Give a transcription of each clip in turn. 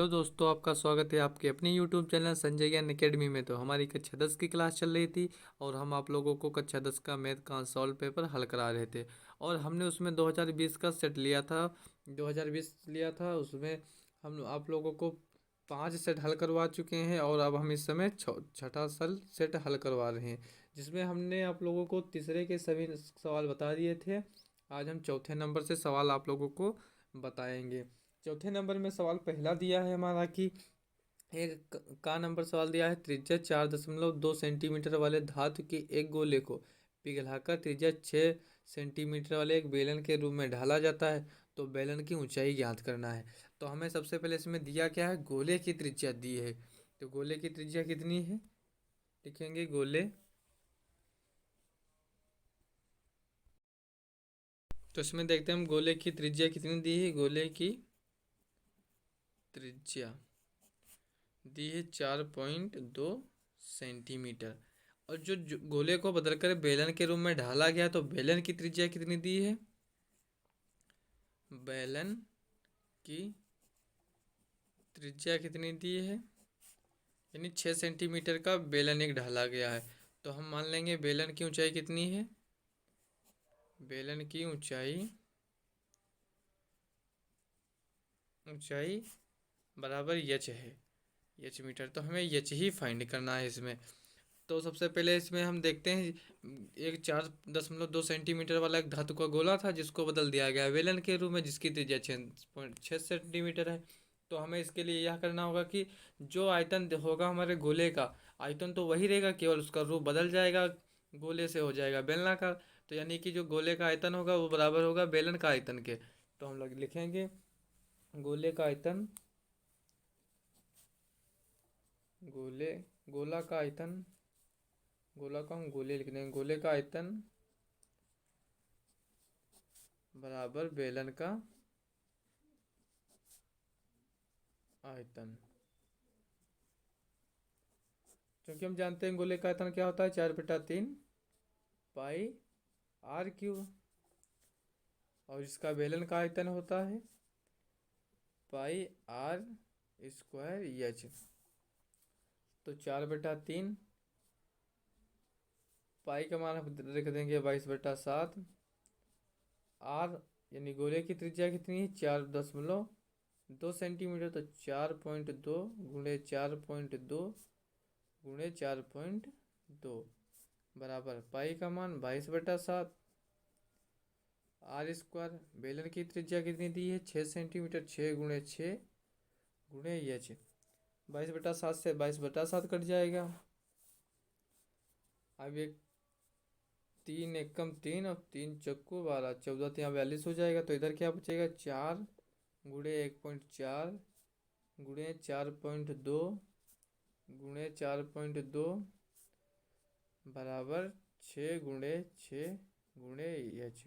Hello दोस्तों, आपका स्वागत है आपके अपने यूट्यूब चैनल संजय ज्ञान एकेडमी में। तो हमारी कक्षा 10 की क्लास चल रही थी और हम आप लोगों को कक्षा 10 का मैथ का सॉल्व पेपर हल करा रहे थे। और हमने उसमें 2020 का सेट लिया था, 2020 लिया था। उसमें हम आप लोगों को 5 सेट हल करवा चुके हैं और अब हम इस समय छठा सेट हल करवा रहे हैं, जिसमें हमने आप लोगों को तीसरे के सभी सवाल बता दिए थे। आज हम चौथे नंबर से सवाल आप लोगों को बताएंगे। चौथे नंबर में सवाल पहला दिया है हमारा कि एक का नंबर सवाल दिया है, त्रिज्या 4.2 सेंटीमीटर वाले धातु के एक गोले को पिघलाकर त्रिज्या 6 सेंटीमीटर वाले एक बेलन के रूप में ढाला जाता है, तो बेलन की ऊंचाई ज्ञात करना है। तो हमें सबसे पहले इसमें दिया क्या है, गोले की त्रिज्या दी है। तो गोले की त्रिज्या कितनी है, लिखेंगे गोले। तो इसमें देखते हैं हम गोले की त्रिज्या कितनी दी है। गोले की त्रिज्या दी है 4.2 सेंटीमीटर। और जो गोले को बदलकर बेलन के रूप में ढाला गया, तो बेलन की त्रिज्या कितनी दी है, बेलन की त्रिज्या कितनी दी है, यानी 6 सेंटीमीटर का बेलन एक ढाला गया है। तो हम मान लेंगे बेलन की ऊंचाई कितनी है, बेलन की ऊंचाई ऊंचाई बराबर यच है, यच मीटर। तो हमें यच ही फाइंड करना है इसमें। तो सबसे पहले इसमें हम देखते हैं, एक 4.2 सेंटीमीटर वाला एक धातु का गोला था जिसको बदल दिया गया वेलन के रूप में, जिसकी त्रिज्या 6.6 सेंटीमीटर है। तो हमें इसके लिए यह करना होगा कि जो आयतन होगा हमारे गोले का, आयतन तो वही रहेगा, केवल उसका रूप बदल जाएगा, गोले से हो जाएगा बेलनाकार। तो यानी कि जो गोले का आयतन होगा वो बराबर होगा बेलन का आयतन के। तो हम लोग लिखेंगे गोले का आयतन, गोले गोला का आयतन, गोला को हम गोले लिख देंगे, गोले का आयतन बराबर बेलन का आयतन। क्योंकि हम जानते हैं गोले का आयतन क्या होता है, 4/3 पाई r क्यूब। और इसका बेलन का आयतन होता है πr² तो 4/3, पाई का मान हम लिख देंगे 22/7। आर यानी गोले की त्रिज्या कितनी है, 4.2 सेंटीमीटर। तो 4.2 गुणे 4.2 गुणे 4.2 बराबर पाई का मान 22/7। r², बेलन की त्रिज्या कितनी दी है, 6 सेंटीमीटर। 6 गुणे 6 गुणे 22/7 से 22/7 कट जाएगा। अब एक 3 एकम 3 और 3 चक्कू 12, 14 यहाँ 42 हो जाएगा। तो इधर क्या बचेगा, 4 गुणे 1.4 गुणे 4.2 गुणे 4.2 बराबर 6 गुणे 6 गुणे एच।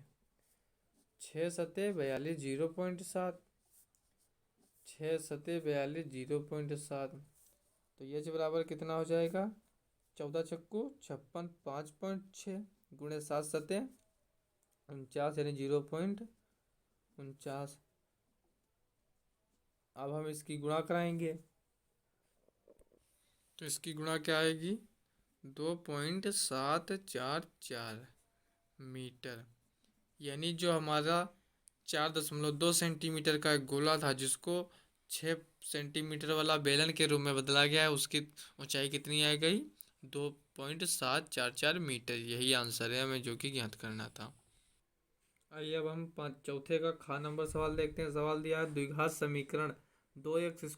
6×7 = 0.7, 6×7 = 0.7। तो एच बराबर कितना हो जाएगा, 14 चक्कू 56, 5.6 गुणे 7×7 = 49, यानी 0.49। अब हम इसकी गुणा कराएंगे, तो इसकी गुणा क्या आएगी, 2.744 मीटर। यानी जो हमारा 4.2 सेंटीमीटर का एक गोला था जिसको 6 सेंटीमीटर वाला बेलन के रूप में बदला गया है, उसकी ऊंचाई कितनी आ गई, 2.744 मीटर। यही आंसर है हमें जो कि ज्ञात करना था। आइए अब हम चौथे का खा नंबर सवाल देखते हैं। सवाल दिया है, द्विघात समीकरण 2x² -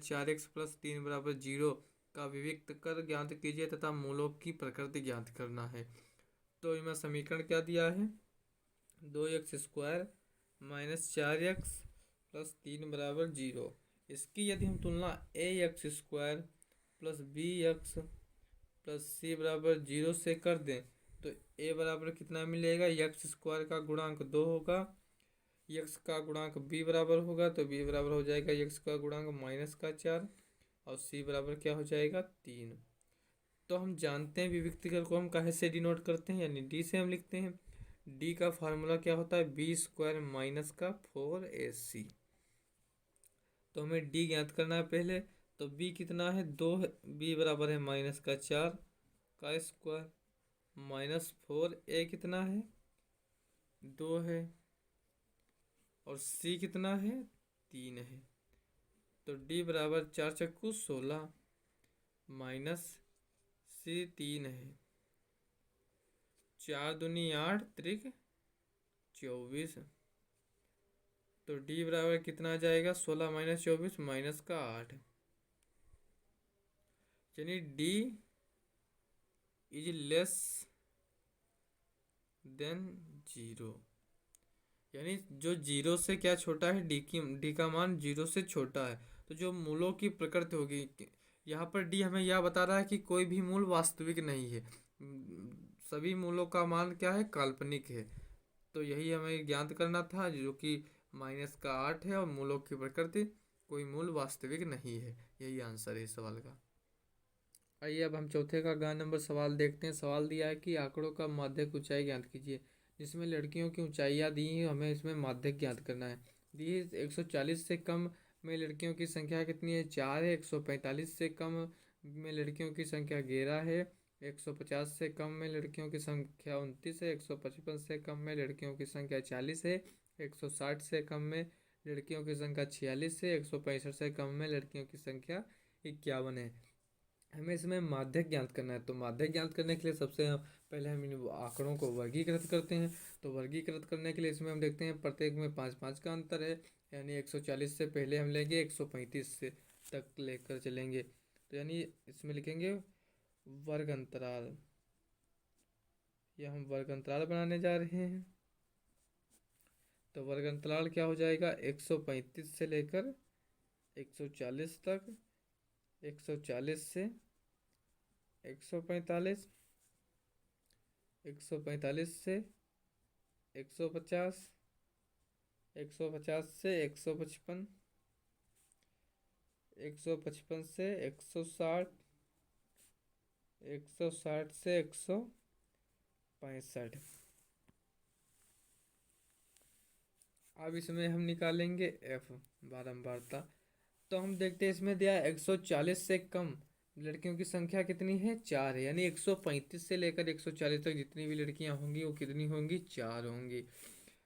4x + 3 = 0 का विविक्त कर ज्ञात कीजिए तथा मूलों की प्रकृति ज्ञात करना है। तो इसमें समीकरण क्या दिया है, 2x² - 4x + 3 = 0। इसकी यदि हम तुलना ax² + bx + c = 0 से कर दें, तो a बराबर कितना मिलेगा, x² का गुणांक 2 होगा, x का गुणांक b बराबर होगा, तो b बराबर हो जाएगा x का गुणांक -4 और c बराबर क्या हो जाएगा, 3। तो हम जानते हैं विविक्त कर को हम कहाँ से डिनोट करते हैं, यानी d से हम लिखते हैं। d का फार्मूला क्या होता है, b² - 4ac। तो हमें डी ज्ञात करना है पहले। तो बी कितना है, 2 है। बी बराबर है -4 का स्क्वायर -4। ए कितना है, 2 है। और सी कितना है, 3 है। तो डी बराबर 4×16 माइनस सी 3 है। 4×2 8 त्रिक 24। तो डी बराबर कितना आ जाएगा, 16 - 24 -8। यानी डी इज लेस देन 0। यानी जो जीरो से क्या छोटा है, डी का मान जीरो से छोटा है। तो जो मूलों की प्रकृति होगी, यहाँ पर डी हमें यह बता रहा है कि कोई भी मूल वास्तविक नहीं है। सभी मूलों का मान क्या है, काल्पनिक है। तो यही हमें ज्ञात करना था, जो कि -8 है। और मूलों की प्रकृति, कोई मूल वास्तविक नहीं है। यही आंसर है इस सवाल का। आइए अब हम चौथे का ग नंबर सवाल देखते हैं। सवाल दिया है कि आंकड़ों का माध्यक ऊंचाई ज्ञात कीजिए। जिसमें लड़कियों की ऊंचाइयाँ दी हैं, हमें इसमें माध्यक ज्ञात करना है। दी है 140 से कम में लड़कियों की संख्या कितनी है, 4 है। 145 से कम में लड़कियों की संख्या 11 है। 150 से कम में लड़कियों की संख्या 29 है। 155 से कम में लड़कियों की संख्या 40 है। 160 से कम में लड़कियों की संख्या 46 है। 165 से कम में लड़कियों की संख्या 51 है। हमें इसमें माध्यक ज्ञात करना है। तो माध्यक ज्ञात करने के लिए सबसे पहले हम इन आंकड़ों को वर्गीकृत करते हैं। तो वर्गीकृत करने के लिए इसमें हम देखते हैं प्रत्येक में 5 5 का अंतर है। यानी 140 से पहले हम लेंगे 135 से तक लेकर चलेंगे। तो यानी इसमें लिखेंगे वर्ग अंतराल। यह हम वर्ग अंतराल बनाने जा रहे हैं। तो वर्ग अंतराल क्या हो जाएगा, 135 से लेकर 140 तक। 140 से 145, 145 से 150, 150 से 155, 155 से 160, 160 से 165। अब इसमें हम निकालेंगे एफ, बारंबारता। तो हम देखते हैं इसमें दिया है 140 से कम लड़कियों की संख्या कितनी है, 4 है। यानी 135 से लेकर 140 तक जितनी भी लड़कियां होंगी वो कितनी होंगी, 4 होंगी।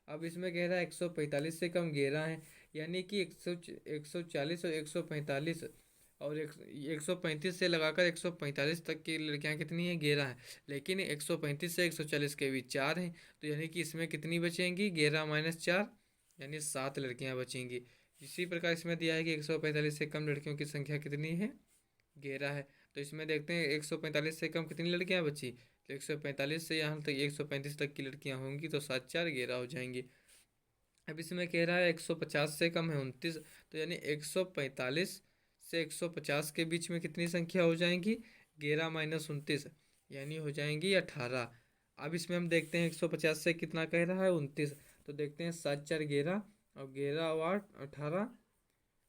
अब इसमें कह रहा है 145 से कम 11 है। यानी कि 140 और 145 और 135 से लगाकर 145 तक की लड़कियां कितनी है, 11 है। लेकिन 135 से 140 के बीच 4 हैं। तो यानी कि इसमें कितनी बचेंगी, 11 - 4 यानी 7 लड़कियां बचेंगी। इसी प्रकार इसमें दिया है कि 145 से कम लड़कियों की संख्या कितनी है, 11 है। तो इसमें देखते हैं 145 से कम कितनी लड़कियां बची। तो 145 से यहाँ तक 135 तक की लड़कियां होंगी, तो 7 4 11 हो जाएंगी। अब इसमें कह रहा है 150 से कम है 29। तो यानी 145 से 150 के बीच में कितनी संख्या हो जाएंगी, 11 - 29 यानी हो जाएंगी 18। अब इसमें हम देखते हैं 150 से कितना कह रहा है, 29। तो देखते हैं 7 4 11 और 11 और 8 18।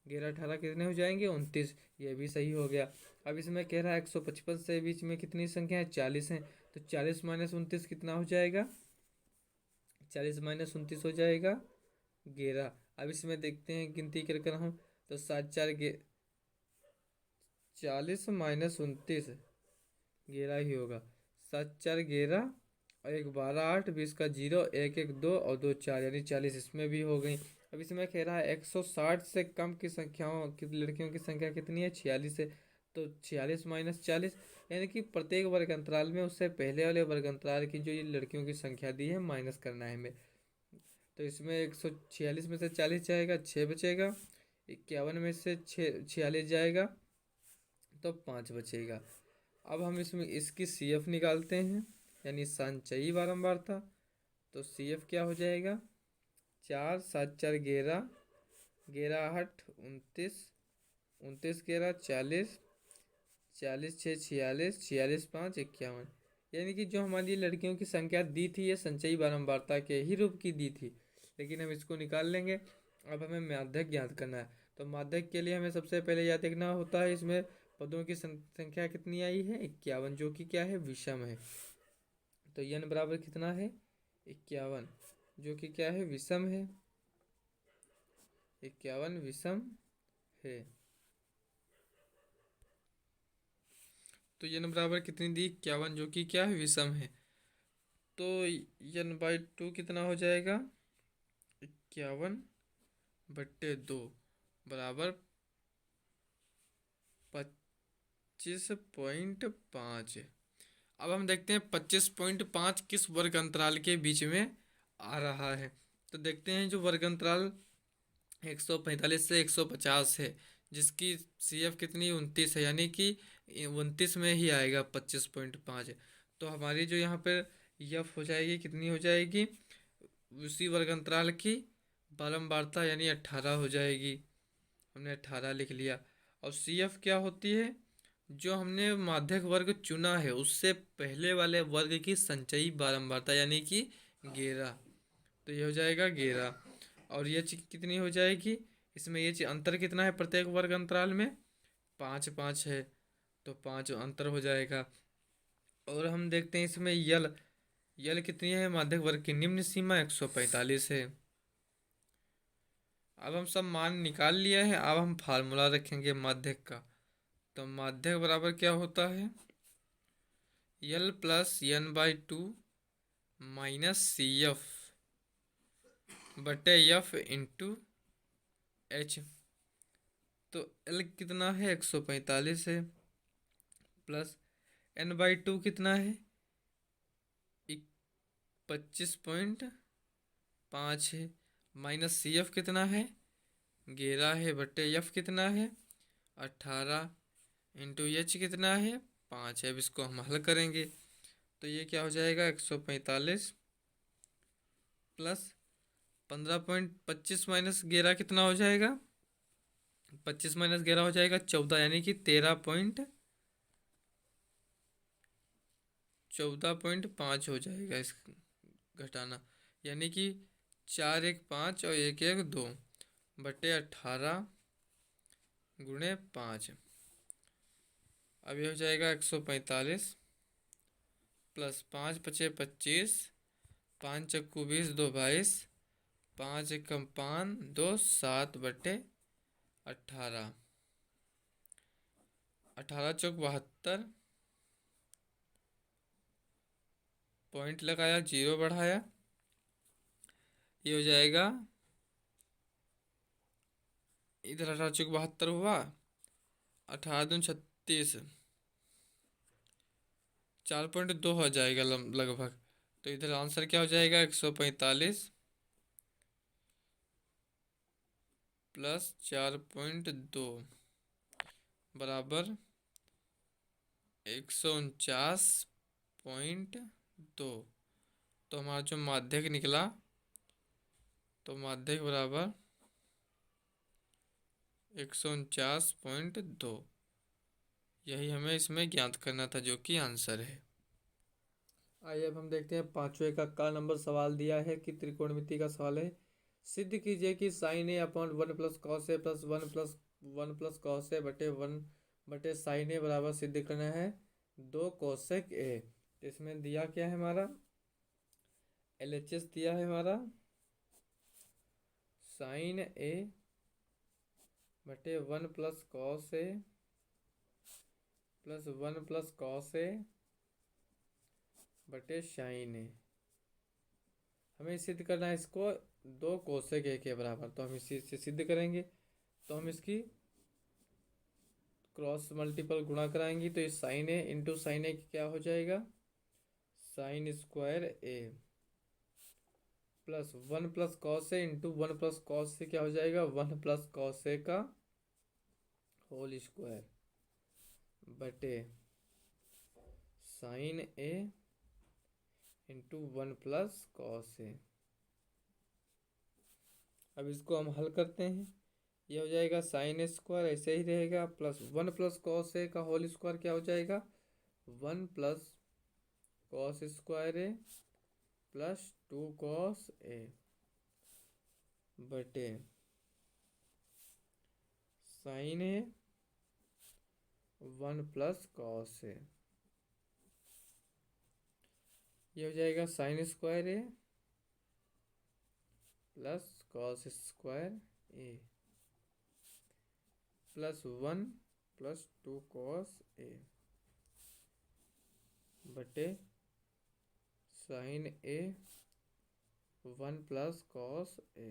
11 18 कितने हो जाएंगे, 29। ये भी सही हो गया। अब इसमें कह रहा है 155 से बीच में कितनी संख्या है, 40 है। तो 40 - 29 कितना हो जाएगा, 40 - 29 हो जाएगा 11। अब इसमें देखते हैं गिनती कर कर हम। तो 7 4 40 - 29 11 ही होगा। 7 4 11 और 1 12 8 20 का 0 1 1 2 और 2 4 यानी 40 इसमें भी हो गई। अब इसमें कह रहा है 160 से कम की संख्याओं की लड़कियों की संख्या कितनी है, 46 है। तो 46 - 40 यानी कि प्रत्येक वर्ग अंतराल में उससे पहले वाले वर्ग अंतराल की जो ये लड़कियों की संख्या दी है माइनस करना है हमें। तो इसमें 146 में से 40 जाएगा, 6 बचेगा। 51 में से 46 जाएगा, तो 5 बचेगा। अब हम इसमें इसकी सी एफ निकालते हैं, यानी संचयी बारंबारता। तो सी एफ क्या हो जाएगा, 4 7 4 11, 11 8 29, 29 11 40, 40 6 46, 46 5 51। यानी कि जो हमारी लड़कियों की संख्या दी थी ये संचयी बारंबारता के ही रूप की दी थी, लेकिन हम इसको निकाल लेंगे। अब हमें माध्यक ज्ञात करना है। तो माध्यक के लिए हमें सबसे पहले यह देखना होता है इसमें पदों की संख्या कितनी आई है, 51, जो कि क्या है, विषम है। तो n बराबर कितना है, 51, जो कि क्या है, विषम है। 51 विषम है। तो n बराबर कितनी दी, 51, जो कि क्या है, विषम है। तो n/2 कितना हो जाएगा, 51/2 बराबर 25.5। अब हम देखते हैं 25.5 किस वर्ग अंतराल के बीच में आ रहा है। तो देखते हैं जो वर्ग अंतराल 145 से 150 है, जिसकी CF कितनी 29 है, यानी कि 29 में ही आएगा 25.5। तो हमारी जो यहाँ पर यफ हो जाएगी, कितनी हो जाएगी, उसी वर्ग अंतराल की बारंबारता यानी 18 हो जाएगी। हमने 18 लिख लिया। और CF क्या होती है, जो हमने माध्यक वर्ग चुना है उससे पहले वाले वर्ग की संचयी बारंबारता यानी कि 11। तो ये हो जाएगा 11। और ये चीज कितनी हो जाएगी, इसमें ये चीज अंतर कितना है प्रत्येक वर्ग अंतराल में, 5 5 है। तो 5 अंतर हो जाएगा। और हम देखते हैं इसमें यल यल कितनी है, माध्यक वर्ग की निम्न सीमा 145 है। अब हम सब मान निकाल लिया है, अब हम फार्मूला रखेंगे माध्यक का। तो माध्यक बराबर क्या होता है, L + n/2 - CF/F × H। तो L कितना है, 145 है, प्लस n/2 कितना है, 25.5 है, माइनस CF कितना है, 11 है, बटे F कितना है, 18, इंटू H कितना है, 5 है। अब इसको हम हल करेंगे तो ये क्या हो जाएगा, 145 प्लस 15.25 माइनस 11 कितना हो जाएगा, 25 माइनस 11 हो जाएगा 14, यानी कि 14.5 हो जाएगा इस घटाना, यानी कि 4 1 5 और 1 1 2 बटे 18 गुणे 5। अब ये हो जाएगा 145 प्लस 5 5 25, 5 चक्कू 20 2 22, 5 एकम 5 2 7 बटे 18, 18 चौक 72, पॉइंट लगाया, 0 बढ़ाया, ये हो जाएगा, इधर 18 चौक 72 हुआ, 18 दूनी 36, 4.2 हो जाएगा लगभग। तो इधर आंसर क्या हो जाएगा, 145 प्लस 4.2 बराबर 149.2। तो हमारा जो माध्यक निकला, तो माध्यक बराबर 149.2, यही हमें इसमें ज्ञात करना था, जो कि आंसर है। आइए अब हम देखते हैं पांचवें का नंबर सवाल दिया है कि त्रिकोणमिति का सवाल है। सिद्ध कीजिए कि sine A upon 1 + cos a plus 1 + cos a बटे 1 बटे साइन ए बराबर सिद्ध करना है 2 कोसेक ए। तो इसमें दिया क्या है, हमारा LHS दिया है, हमारा साइन ए बटे 1 + cos a plus 1 + cos a बटे साइन ए। हमें सिद्ध करना है इसको 2 कोसेक ए के बराबर। तो हम इसी से सिद्ध करेंगे। तो हम इसकी क्रॉस मल्टीपल गुणा कराएंगे, तो इस साइन ए इंटू साइन ए क्या हो जाएगा, sine square A plus 1 + cos a into 1 + cos a क्या हो जाएगा, 1 + cos a का होल स्क्वायर बटे sign A into 1 + cos a। अब इसको हम हल करते हैं, ये हो जाएगा साइन स्क्वायर ऐसे ही रहेगा, प्लस 1 + cos a का होल स्क्वायर क्या हो जाएगा, 1 + cos square A plus 2 cos a बटे साइन ए 1 + cos a। ये हो जाएगा sine square A plus cos square A. +1 + 2 cos A बटे sin A 1 + cos A।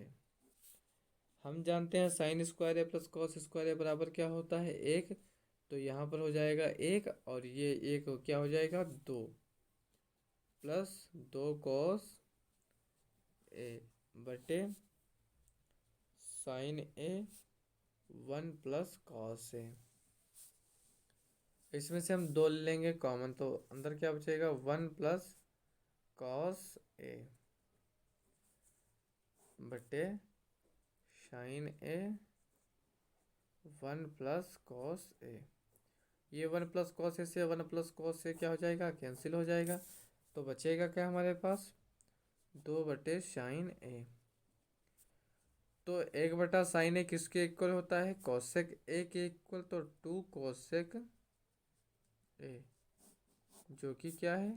हम जानते हैं साइन स्क्वायर ए प्लस कॉस स्क्वायर ए बराबर क्या होता है, 1। तो यहाँ पर हो जाएगा 1 और ये 1 क्या हो जाएगा, 2 + 2 cos ए बटे साइन ए 1 + cos ए। इसमें से हम 2 ले लेंगे कॉमन, तो अंदर क्या बचेगा, 1 + cos ए बटे साइन ए 1 + cos ए। ये 1 + cos ए से 1 + cos ए क्या हो जाएगा, कैंसिल हो जाएगा। तो बचेगा क्या हमारे पास, 2 बटे साइन ए। तो 1 बटा साइन ए किसके इक्वल होता है, कॉसेक ए के इक्वल। तो 2 cosec ए जो कि क्या है,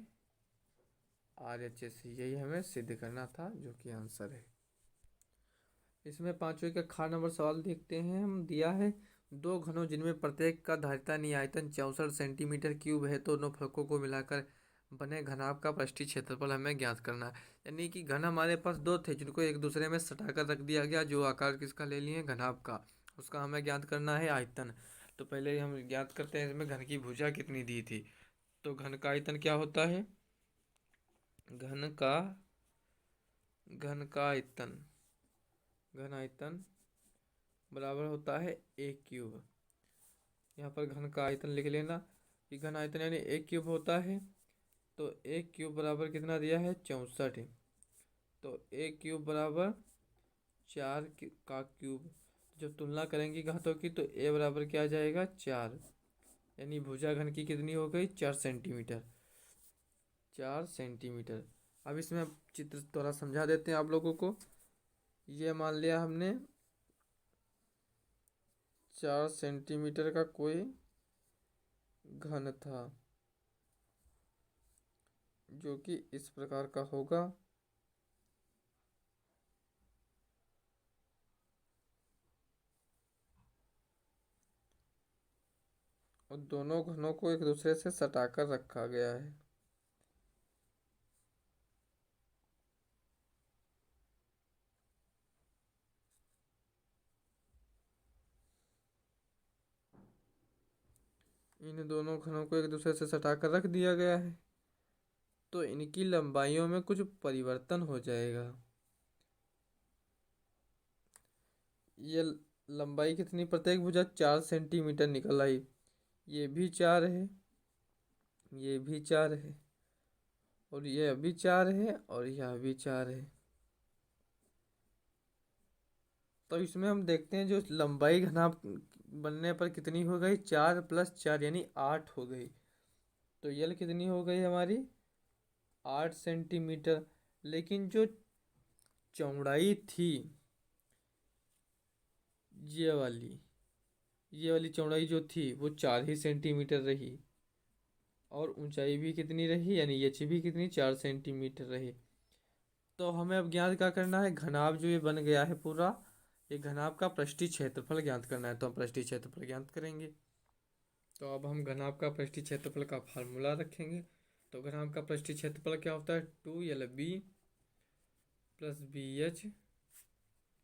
RHS। यही हमें सिद्ध करना था, जो कि आंसर है। इसमें पांचवें का खा नंबर सवाल देखते हैं। हम दिया है 2 घनों जिनमें प्रत्येक का धारिता आयतन 64 सेंटीमीटर क्यूब है, तो दोनों फलकों को मिलाकर बने घनाभ का पृष्ठीय क्षेत्रफल हमें ज्ञात करना है। यानी कि घन हमारे पास 2 थे जिनको एक दूसरे में सटाकर रख दिया गया, जो आकार किसका ले लिए, घनाभ का। उसका हमें ज्ञात करना है आयतन। तो पहले हम ज्ञात करते हैं इसमें घन की भुजा कितनी दी थी। तो घन का आयतन क्या होता है, घन आयतन बराबर होता है A³। यहाँ पर घन का आयतन लिख लेना कि घन आयतन यानी A³ होता है। तो A³ बराबर कितना दिया है, 64। तो A³ बराबर 4 का क्यूब। जब तुलना करेंगे घातों की तो A बराबर क्या आ जाएगा, 4। यानी भुजा घन की कितनी हो गई, 4 सेंटीमीटर। 4 सेंटीमीटर। अब इसमें चित्र थोड़ा समझा देते हैं आप लोगों को। ये मान लिया हमने 4 सेंटीमीटर का कोई घन था, जो कि इस प्रकार का होगा। और दोनों घनों को एक दूसरे से सटाकर रखा गया है। इन दोनों घनों को एक दूसरे से सटाकर रख दिया गया है, तो इनकी लंबाइयों में कुछ परिवर्तन हो जाएगा। ये लंबाई कितनी, प्रत्येक भुजा 4 सेंटीमीटर निकल आई। ये भी 4 है, ये भी 4 है, और यह भी 4 है, और यह भी 4 है। तो इसमें हम देखते हैं जो लंबाई घनाभ बनने पर कितनी हो गई, 4 + 4 यानी 8 हो गई। तो यल कितनी हो गई हमारी, 8 सेंटीमीटर। लेकिन जो चौड़ाई थी, ये वाली चौड़ाई जो थी वो 4 ही सेंटीमीटर रही, और ऊंचाई भी कितनी रही, यानी एच भी कितनी, 4 सेंटीमीटर रही। तो हमें अब ज्ञात क्या करना है, घनाभ जो ये बन गया है पूरा, ये घनाभ का पृष्ठीय क्षेत्रफल ज्ञात करना है। तो हम पृष्ठीय क्षेत्रफल ज्ञात करेंगे। तो अब हम घनाभ का पृष्ठीय क्षेत्रफल का फार्मूला रखेंगे। तो घनाभ का पृष्ठीय क्षेत्रफल क्या होता है, 2LB + BH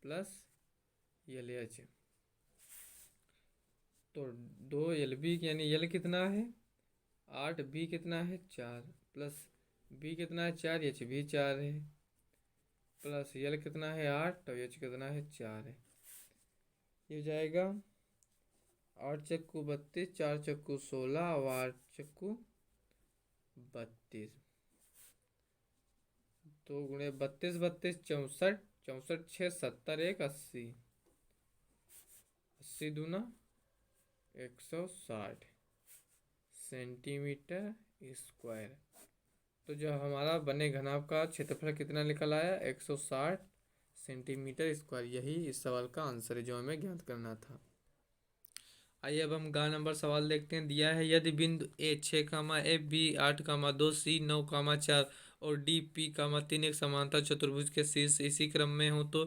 + LH। तो 2LB यानी यल कितना है, 8, B कितना है, 4, प्लस B कितना है, 4, एच भी 4 है, प्लस यल कितना है, 8, और एच कितना है, 4 है। ये हो जाएगा 8 चक्कू 32, 4 चक्कू 16, और 8 चक्कू 32। 2 गुणे 32, 32 64, 64 6 70, 1 80, 80 दूना 160 सेंटीमीटर स्क्वायर। तो जो हमारा बने घनाभ का क्षेत्रफल कितना निकल आया, 160 सेंटीमीटर स्क्वायर। यही इस सवाल का आंसर है जो हमें ज्ञात करना था। आइए अब हम गा नंबर सवाल देखते हैं। दिया है यदि बिंदु A 6, F B 8, 2 C 9, 4 और D P, 3 एक समांतर चतुर्भुज के शीर्ष इसी क्रम में हो, तो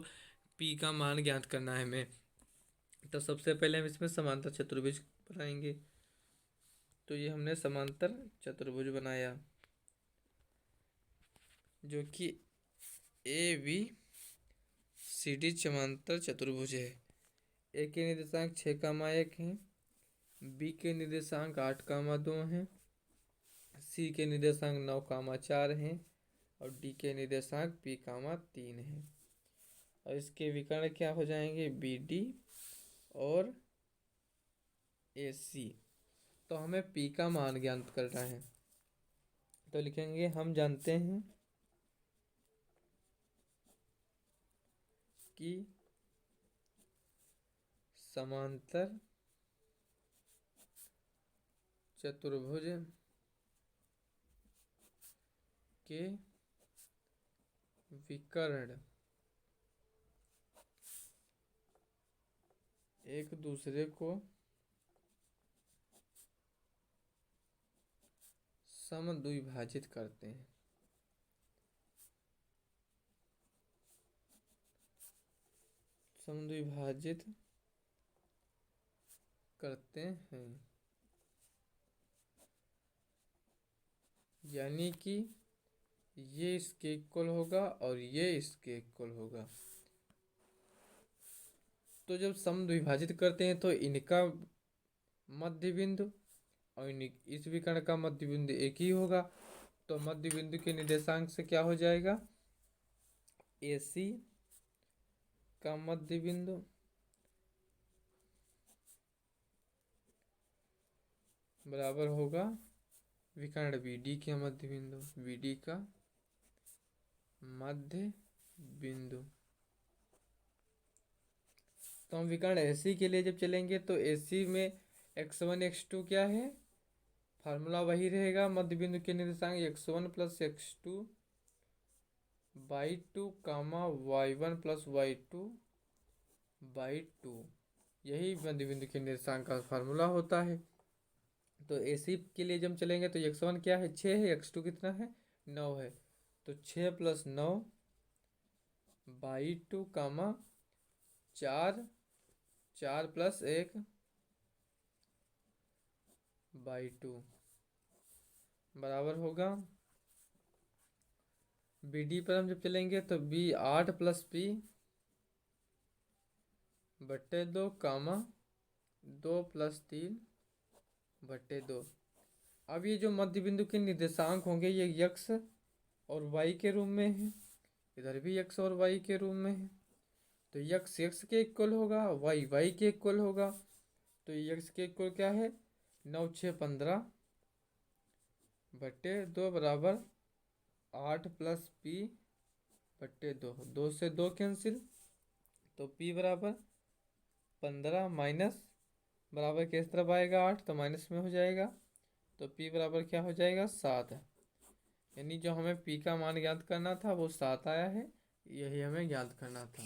P का मान ज्ञात करना है हमें। तो सबसे पहले हम इसमें समांतर चतुर्भुज बनाएंगे। तो ये हमने समांतर चतुर्भुज बनाया जो कि ए बी सी डी समांतर चतुर्भुज है। ए के निर्देशांक 6,1 हैं, बी के निर्देशांक 8,2 हैं, सी के निर्देशांक 9,4 हैं और डी के निर्देशांक P,3 हैं। और इसके विकर्ण क्या हो जाएंगे, बी डी और ए सी। तो हमें P का मान ज्ञात करना है, तो लिखेंगे हम जानते हैं कि समांतर चतुर्भुज के विकर्ण एक दूसरे को समद्विभाजित करते हैं। समद्विभाजित करते हैं यानी कि ये इसके इक्वल होगा और ये इसके इक्वल होगा। तो जब समद्विभाजित करते हैं तो इनका मध्य बिंदु और इस विकर्ण का मध्य बिंदु एक ही होगा। तो मध्य बिंदु के निर्देशांक से क्या हो जाएगा, AC का मध्य बिंदु बराबर होगा विकर्ण BD के मध्य बिंदु, BD का मध्य बिंदु। तो हम विकर्ण AC के लिए जब चलेंगे तो AC में x1 x2 क्या है, फार्मूला वही रहेगा, मध्य बिंदु के निर्देशांक x1 + x2 by 2 comma y1 + y2 by 2, यही मध्य बिंदु के निर्देशांक का फार्मूला होता है। तो AC के लिए जब चलेंगे तो x1 क्या है, 6 है, x2 कितना है, 9 है। तो 6 + 9 बाई 2 कामा 4, 4 + 1 बाई 2 बराबर होगा। BD पर हम जब चलेंगे तो B 8 + P बट्टे 2 कामा 2 + 3 बट्टे 2। अब ये जो मध्य बिंदु के निर्देशांक होंगे ये x और y के रूप में है, इधर भी x और y के रूप में है। तो x x के इक्वल होगा, y y के इक्वल होगा। तो x के इक्वल क्या है, 9 6 15 बट्टे 2 बराबर 8 + P बट्टे 2, 2 से 2 कैंसिल, तो P बराबर 15 माइनस बराबर किस तरफ आएगा 8, तो माइनस में हो जाएगा। तो P बराबर क्या हो जाएगा 7, यानी जो हमें P का मान ज्ञात करना था वो 7 आया है, यही हमें ज्ञात करना था।